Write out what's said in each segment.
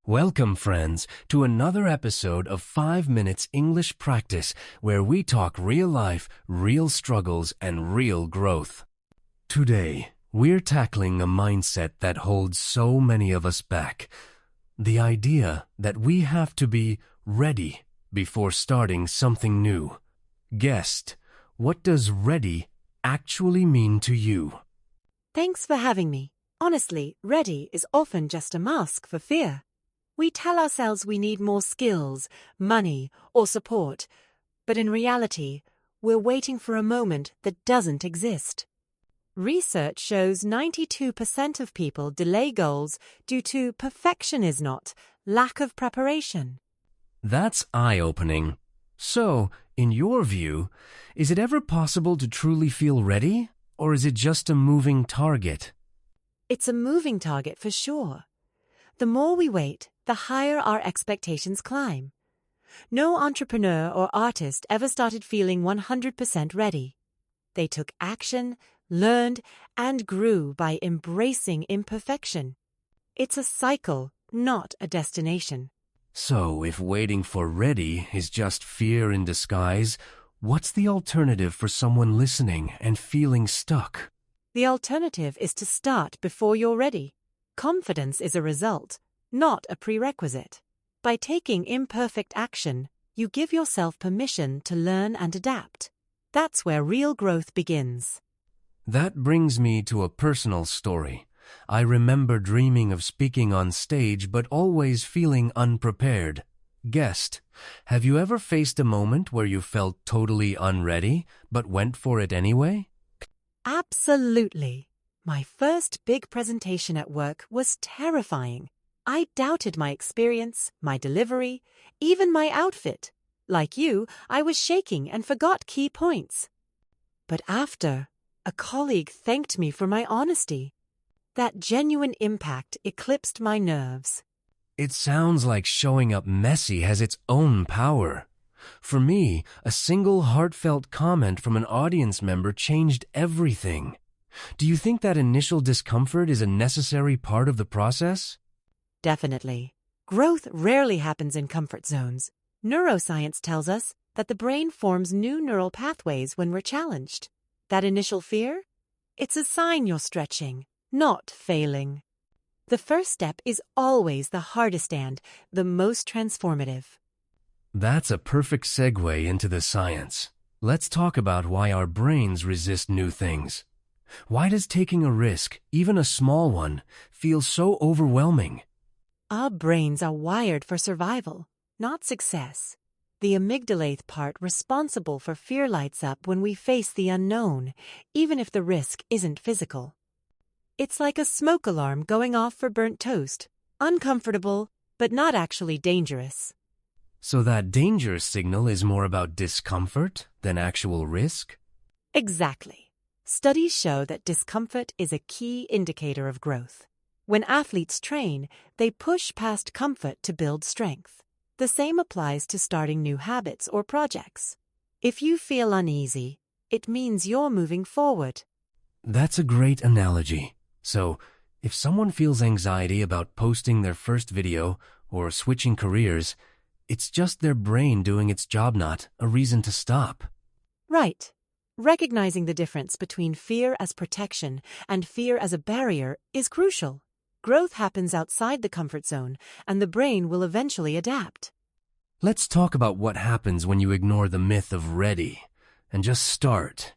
Welcome, friends, to another episode of 5 Minutes English Practice, where we talk real life, real struggles, and real growth. Today, we're tackling a mindset that holds so many of us back. The idea that we have to be ready before starting something new. Guest, what does ready actually mean to you? Thanks for having me. Honestly, ready is often just a mask for fear. We tell ourselves we need more skills, money, or support, but in reality, we're waiting for a moment that doesn't exist. Research shows 92% of people delay goals due to perfectionism, not lack of preparation. That's eye-opening. So, in your view, is it ever possible to truly feel ready, or is it just a moving target? It's a moving target for sure. The more we wait, the higher our expectations climb. No entrepreneur or artist ever started feeling 100% ready. They took action, learned, and grew by embracing imperfection. It's a cycle, not a destination. So, if waiting for ready is just fear in disguise, what's the alternative for someone listening and feeling stuck? The alternative is to start before you're ready. Confidence is a result, not a prerequisite. By taking imperfect action, you give yourself permission to learn and adapt. That's where real growth begins. That brings me to a personal story. I remember dreaming of speaking on stage but always feeling unprepared. Guest, have you ever faced a moment where you felt totally unready but went for it anyway? Absolutely. My first big presentation at work was terrifying. I doubted my experience, my delivery, even my outfit. Like you, I was shaking and forgot key points. But after, a colleague thanked me for my honesty. That genuine impact eclipsed my nerves. It sounds like showing up messy has its own power. For me, a single heartfelt comment from an audience member changed everything. Do you think that initial discomfort is a necessary part of the process? Definitely. Growth rarely happens in comfort zones. Neuroscience tells us that the brain forms new neural pathways when we're challenged. That initial fear? It's a sign you're stretching, not failing. The first step is always the hardest and the most transformative. That's a perfect segue into the science. Let's talk about why our brains resist new things. Why does taking a risk, even a small one, feel so overwhelming? Our brains are wired for survival, not success. The amygdalate part responsible for fear lights up when we face the unknown, even if the risk isn't physical. It's like a smoke alarm going off for burnt toast. Uncomfortable, but not actually dangerous. So that danger signal is more about discomfort than actual risk? Exactly. Studies show that discomfort is a key indicator of growth. When athletes train, they push past comfort to build strength. The same applies to starting new habits or projects. If you feel uneasy, it means you're moving forward. That's a great analogy. So, if someone feels anxiety about posting their first video or switching careers, it's just their brain doing its job, not a reason to stop. Right. Recognizing the difference between fear as protection and fear as a barrier is crucial. Growth happens outside the comfort zone, and the brain will eventually adapt. Let's talk about what happens when you ignore the myth of ready and just start.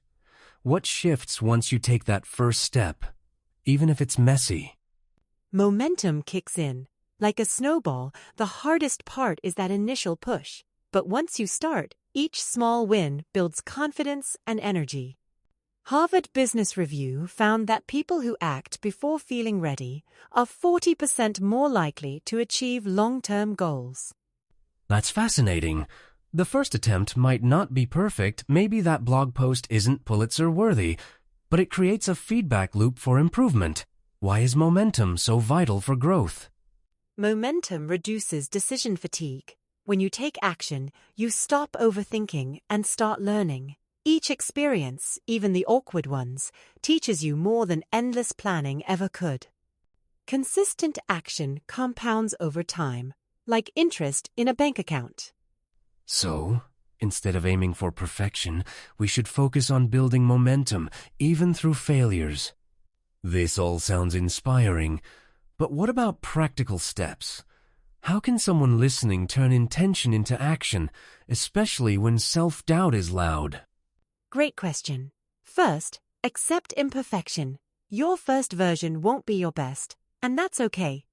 What shifts once you take that first step, even if it's messy? Momentum kicks in. Like a snowball, the hardest part is that initial push. But once you start, each small win builds confidence and energy. Harvard Business Review found that people who act before feeling ready are 40% more likely to achieve long-term goals. That's fascinating. The first attempt might not be perfect. Maybe that blog post isn't Pulitzer-worthy, but it creates a feedback loop for improvement. Why is momentum so vital for growth? Momentum reduces decision fatigue. When you take action, you stop overthinking and start learning. Each experience, even the awkward ones, teaches you more than endless planning ever could. Consistent action compounds over time, like interest in a bank account. So, instead of aiming for perfection, we should focus on building momentum, even through failures. This all sounds inspiring, but what about practical steps? How can someone listening turn intention into action, especially when self-doubt is loud? Great question. First, accept imperfection. Your first version won't be your best, and that's okay.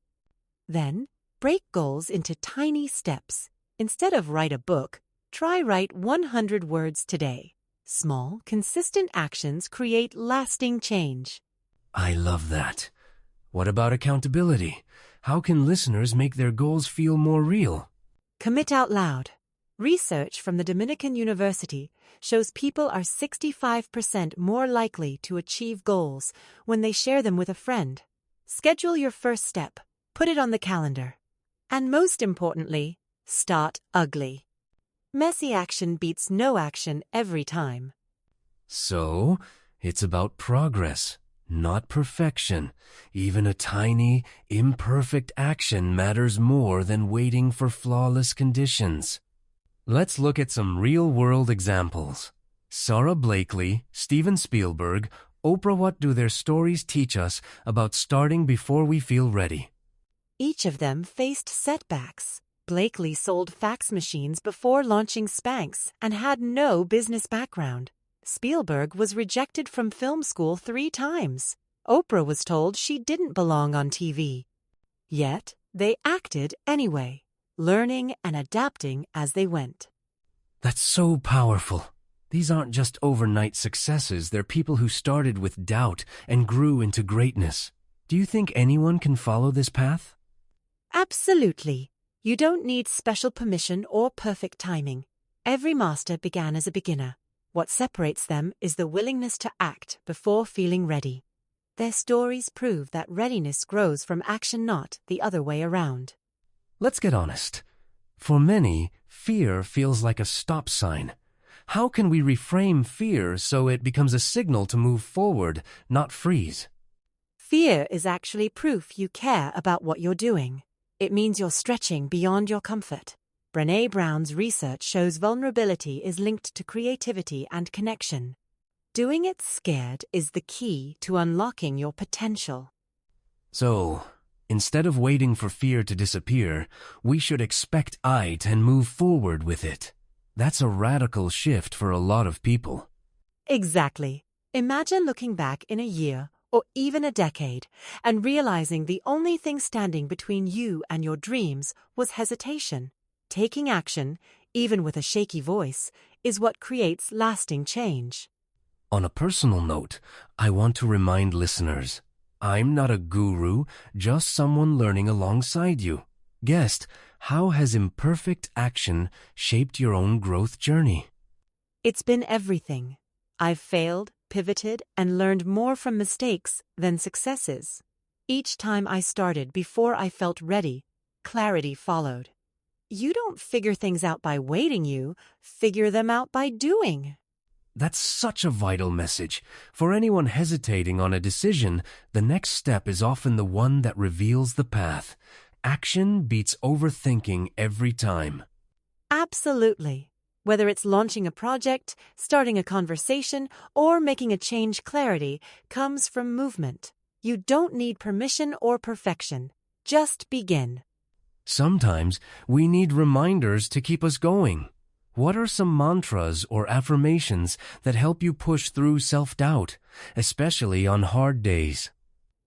Then, break goals into tiny steps. Instead of write a book, try write 100 words today. Small, consistent actions create lasting change. I love that. What about accountability? How can listeners make their goals feel more real? Commit out loud. Research from the Dominican University shows people are 65% more likely to achieve goals when they share them with a friend. Schedule your first step. Put it on the calendar. And most importantly, start ugly. Messy action beats no action every time. So, it's about progress, not perfection. Even a tiny, imperfect action matters more than waiting for flawless conditions. Let's look at some real-world examples. Sarah Blakely, Steven Spielberg, Oprah. What do their stories teach us about starting before we feel ready? Each of them faced setbacks. Blakely sold fax machines before launching Spanx and had no business background. Spielberg was rejected from film school 3 times. Oprah was told she didn't belong on TV. Yet, they acted anyway, learning and adapting as they went. That's so powerful. These aren't just overnight successes. They're people who started with doubt and grew into greatness. Do you think anyone can follow this path? Absolutely. You don't need special permission or perfect timing. Every master began as a beginner. What separates them is the willingness to act before feeling ready. Their stories prove that readiness grows from action, not the other way around. Let's get honest. For many, fear feels like a stop sign. How can we reframe fear so it becomes a signal to move forward, not freeze? Fear is actually proof you care about what you're doing. It means you're stretching beyond your comfort. Brené Brown's research shows vulnerability is linked to creativity and connection. Doing it scared is the key to unlocking your potential. So, instead of waiting for fear to disappear, we should expect it and move forward with it. That's a radical shift for a lot of people. Exactly. Imagine looking back in a year or even a decade and realizing the only thing standing between you and your dreams was hesitation. Taking action, even with a shaky voice, is what creates lasting change. On a personal note, I want to remind listeners, I'm not a guru, just someone learning alongside you. Guest, how has imperfect action shaped your own growth journey? It's been everything. I've failed, pivoted, and learned more from mistakes than successes. Each time I started before I felt ready, clarity followed. You don't figure things out by waiting, you figure them out by doing. That's such a vital message. For anyone hesitating on a decision, the next step is often the one that reveals the path. Action beats overthinking every time. Absolutely. Whether it's launching a project, starting a conversation, or making a change, clarity comes from movement. You don't need permission or perfection. Just begin. Sometimes we need reminders to keep us going. What are some mantras or affirmations that help you push through self-doubt, especially on hard days?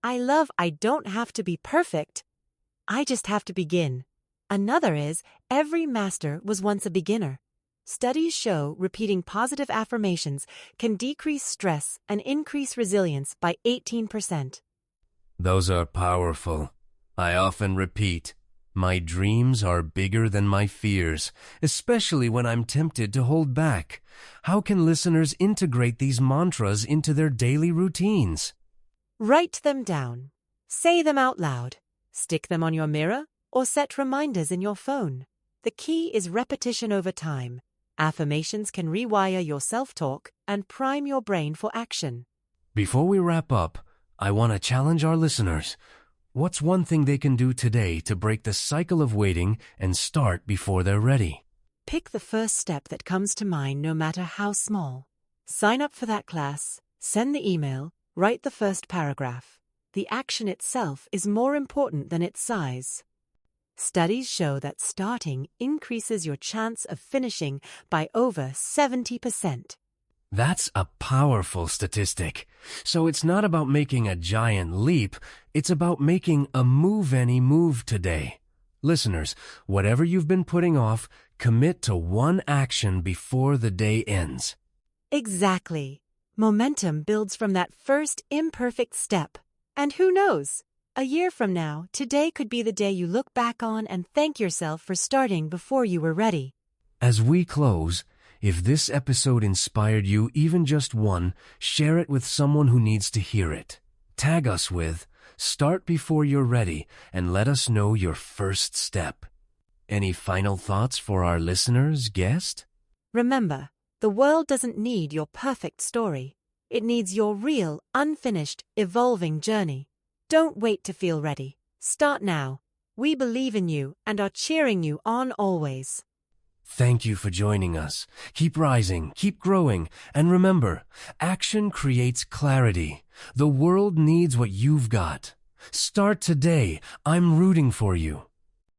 I love I don't have to be perfect. I just have to begin. Another is every master was once a beginner. Studies show repeating positive affirmations can decrease stress and increase resilience by 18%. Those are powerful. I often repeat, my dreams are bigger than my fears, especially when I'm tempted to hold back. How can listeners integrate these mantras into their daily routines? Write them down. Say them out loud. Stick them on your mirror or set reminders in your phone. The key is repetition over time. Affirmations can rewire your self-talk and prime your brain for action. Before we wrap up, I want to challenge our listeners. What's one thing they can do today to break the cycle of waiting and start before they're ready? Pick the first step that comes to mind, no matter how small. Sign up for that class, send the email, write the first paragraph. The action itself is more important than its size. Studies show that starting increases your chance of finishing by over 70%. That's a powerful statistic. So it's not about making a giant leap, it's about making a move today. Listeners, whatever you've been putting off, commit to one action before the day ends. Exactly. Momentum builds from that first imperfect step. And who knows? A year from now, today could be the day you look back on and thank yourself for starting before you were ready. As we close, if this episode inspired you even just one, share it with someone who needs to hear it. Tag us with "Start Before You're Ready" and let us know your first step. Any final thoughts for our listeners, guest? Remember, the world doesn't need your perfect story. It needs your real, unfinished, evolving journey. Don't wait to feel ready. Start now. We believe in you and are cheering you on always. Thank you for joining us. Keep rising, keep growing, and remember, action creates clarity. The world needs what you've got. Start today. I'm rooting for you.